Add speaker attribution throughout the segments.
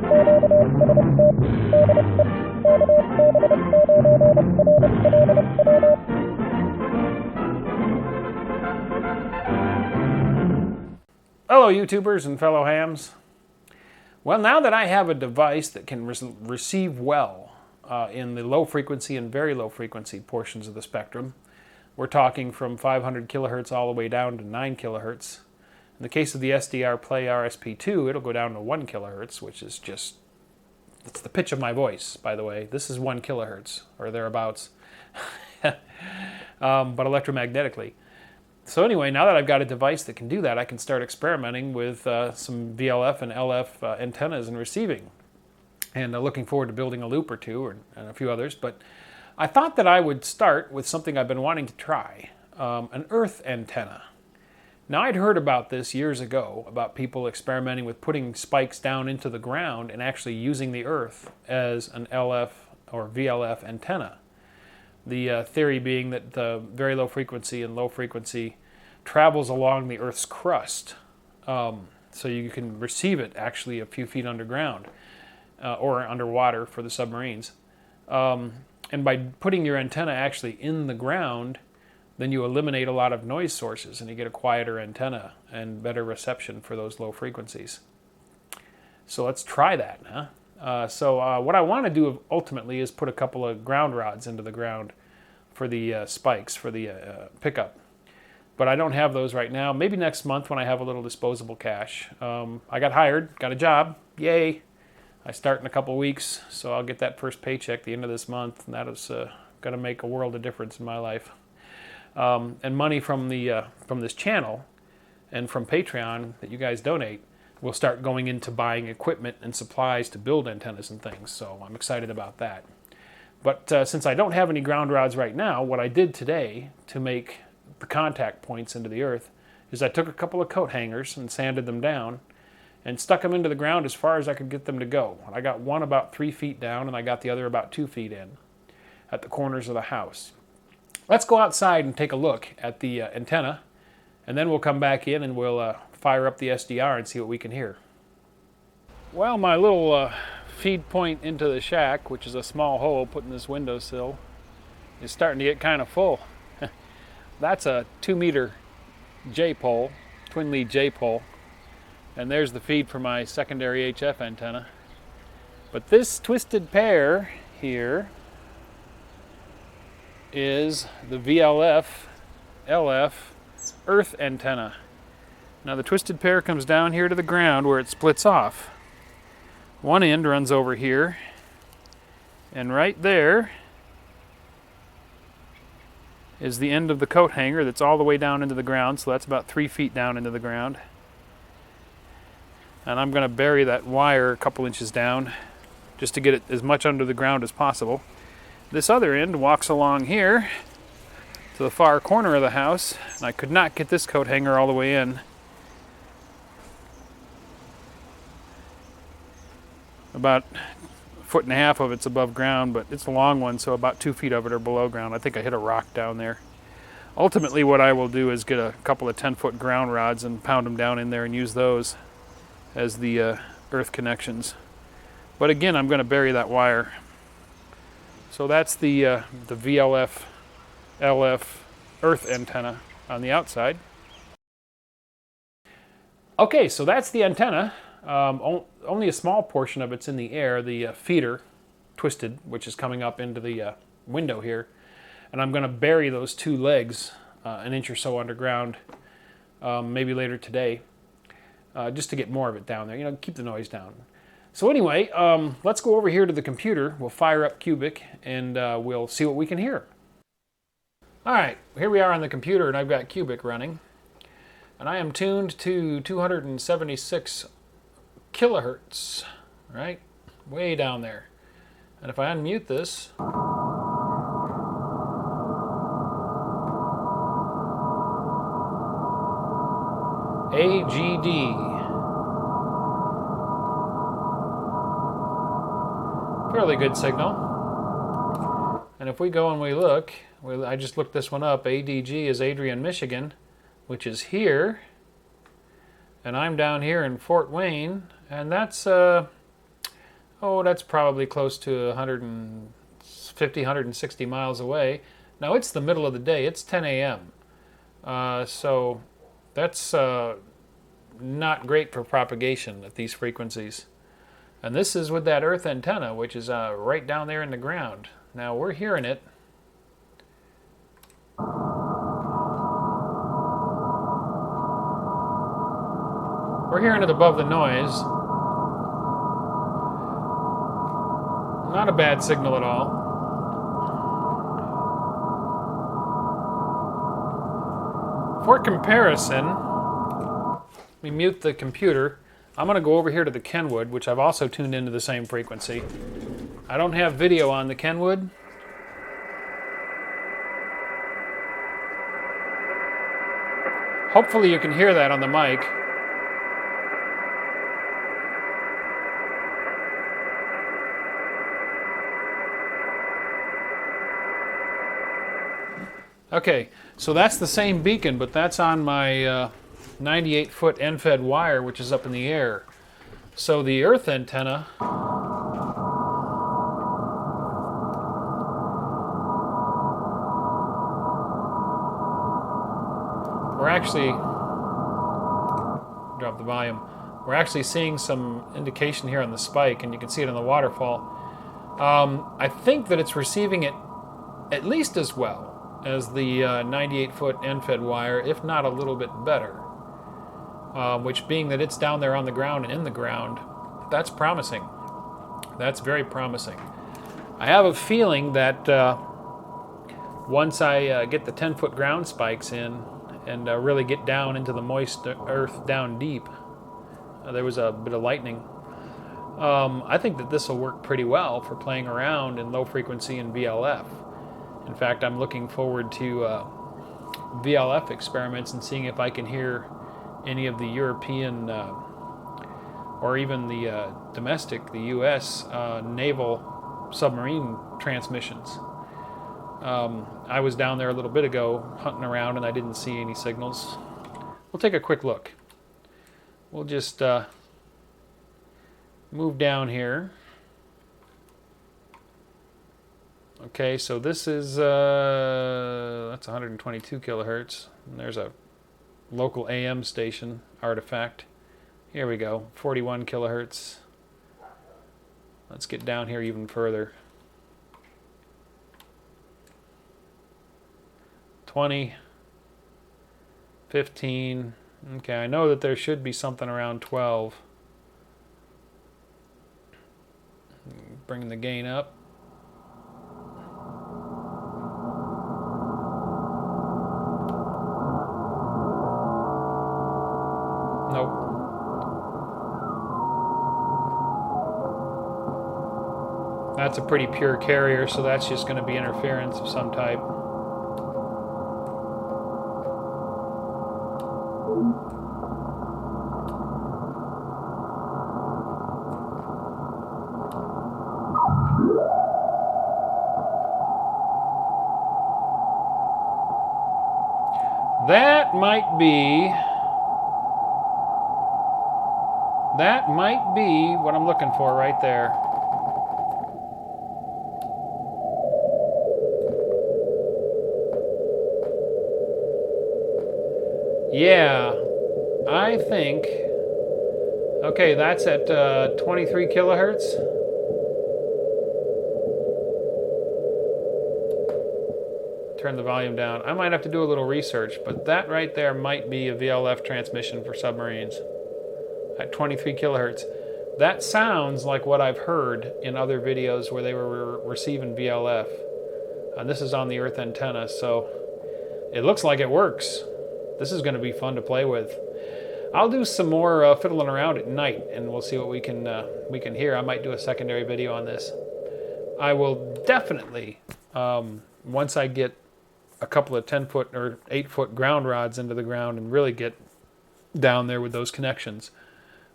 Speaker 1: Hello YouTubers and fellow hams. Well, now that I have a device that can receive well in the low frequency and very low frequency portions of the spectrum, we're talking from 500 kilohertz all the way down to 9 kilohertz. In the case of the SDR Play RSP2, it'll go down to 1 kilohertz, which is just, it's the pitch of my voice, by the way. This is 1 kilohertz, or thereabouts, but electromagnetically. So anyway, now that I've got a device that can do that, I can start experimenting with some VLF and LF antennas and receiving. And looking forward to building a loop or two and a few others. But I thought that I would start with something I've been wanting to try, an earth antenna. Now I'd heard about this years ago, about people experimenting with putting spikes down into the ground and actually using the earth as an LF or VLF antenna. The theory being that the very low frequency and low frequency travels along the Earth's crust. So you can receive it actually a few feet underground or underwater for the submarines. And by putting your antenna actually in the ground, then you eliminate a lot of noise sources and you get a quieter antenna and better reception for those low frequencies. So let's try that, huh? What I want to do ultimately is put a couple of ground rods into the ground for the spikes, for the pickup. But I don't have those right now. Maybe next month when I have a little disposable cash. I got hired, got a job, yay. I start in a couple weeks, so I'll get that first paycheck at the end of this month, and that is going to make a world of difference in my life. And money from this channel and from Patreon that you guys donate will start going into buying equipment and supplies to build antennas and things, so I'm excited about that. But since I don't have any ground rods right now, what I did today to make the contact points into the earth is I took a couple of coat hangers and sanded them down and stuck them into the ground as far as I could get them to go. And I got one about 3 feet down and I got the other about 2 feet in at the corners of the house. Let's go outside and take a look at the antenna, and then we'll come back in and we'll fire up the SDR and see what we can hear. Well, my little feed point into the shack, which is a small hole put in this windowsill, is starting to get kind of full. That's a 2-meter J-pole, twin lead J-pole, and there's the feed for my secondary HF antenna. But this twisted pair here is the VLF, LF, earth antenna. Now the twisted pair comes down here to the ground where it splits off. One end runs over here, and right there is the end of the coat hanger that's all the way down into the ground, so that's about 3 feet down into the ground. And I'm going to bury that wire a couple inches down just to get it as much under the ground as possible. This other end walks along here to the far corner of the house, and I could not get this coat hanger all the way in. About 1.5 feet of it's above ground, but it's a long one, so about 2 feet of it are below ground. I think I hit a rock down there. Ultimately, what I will do is get a couple of 10-foot ground rods and pound them down in there and use those as the earth connections. But again, I'm going to bury that wire. So that's the VLF, LF earth antenna on the outside. Okay, so that's the antenna. Only a small portion of it's in the air, the feeder, twisted, which is coming up into the window here. And I'm going to bury those 2 legs an inch or so underground, maybe later today, just to get more of it down there, keep the noise down. So anyway, let's go over here to the computer. We'll fire up Cubic and we'll see what we can hear. All right, here we are on the computer, and I've got Cubic running. And I am tuned to 276 kilohertz, right? Way down there. And if I unmute this, AGD. Fairly good signal. And if we go and we look, I just looked this one up, ADG is Adrian, Michigan, which is here. And I'm down here in Fort Wayne, and that's oh, that's probably close to 150, 160 miles away. Now it's the middle of the day. It's 10 a.m. So that's not great for propagation at these frequencies. And this is with that Earth antenna, which is right down there in the ground. Now we're hearing it. We're hearing it above the noise. Not a bad signal at all. For comparison, we mute the computer. I'm going to go over here to the Kenwood, which I've also tuned into the same frequency. I don't have video on the Kenwood. Hopefully you can hear that on the mic. Okay, so that's the same beacon, but that's on my 98-foot end-fed wire, which is up in the air. So the Earth antenna we're actually drop the volume. We're actually seeing some indication here on the spike, and you can see it on the waterfall. I think that it's receiving it at least as well as the 98-foot end-fed wire, if not a little bit better. Which, being that it's down there on the ground and in the ground, that's promising. That's very promising. I have a feeling that once I get the 10-foot ground spikes in and really get down into the moist earth down deep, there was a bit of lightning. I think that this will work pretty well for playing around in low frequency and VLF. In fact, I'm looking forward to VLF experiments and seeing if I can hear any of the European or even the domestic, the U.S. Naval submarine transmissions. I was down there a little bit ago hunting around and I didn't see any signals. We'll take a quick look. We'll just move down here. Okay, so this is, that's 122 kilohertz. And there's a local AM station, Artifact. Here we go, 41 kilohertz. Let's get down here even further. 20, 15. Okay, I know that there should be something around 12. Bring the gain up. Nope. That's a pretty pure carrier, so that's just going to be interference of some type. That might be what I'm looking for right there. Yeah, I think, okay, that's at 23 kilohertz. Turn the volume down. I might have to do a little research, but that right there might be a VLF transmission for submarines at 23 kilohertz. That sounds like what I've heard in other videos where they were receiving VLF. And this is on the Earth antenna, so it looks like it works. This is going to be fun to play with. I'll do some more fiddling around at night, and we'll see what we can hear. I might do a secondary video on this. I will definitely, once I get a couple of 10-foot or 8-foot ground rods into the ground and really get down there with those connections,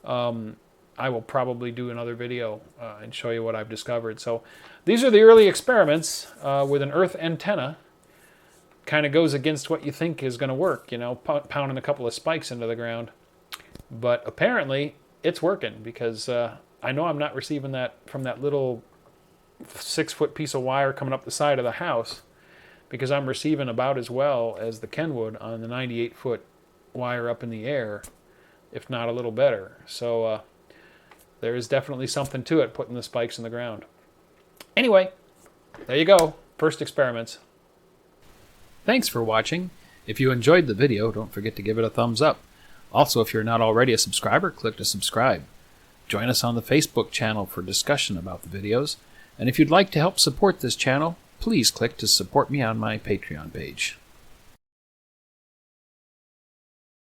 Speaker 1: I will probably do another video and show you what I've discovered. So these are the early experiments with an Earth antenna. Kind of goes against what you think is going to work, you know, pounding a couple of spikes into the ground. But apparently it's working because I know I'm not receiving that from that little 6-foot piece of wire coming up the side of the house, because I'm receiving about as well as the Kenwood on the 98-foot wire up in the air, if not a little better. So there is definitely something to it, putting the spikes in the ground. Anyway, there you go. First experiments. Thanks for watching. If you enjoyed the video, don't forget to give it a thumbs up. Also, if you're not already a subscriber, click to subscribe. Join us on the Facebook channel for discussion about the videos. And if you'd like to help support this channel, please click to support me on my Patreon page.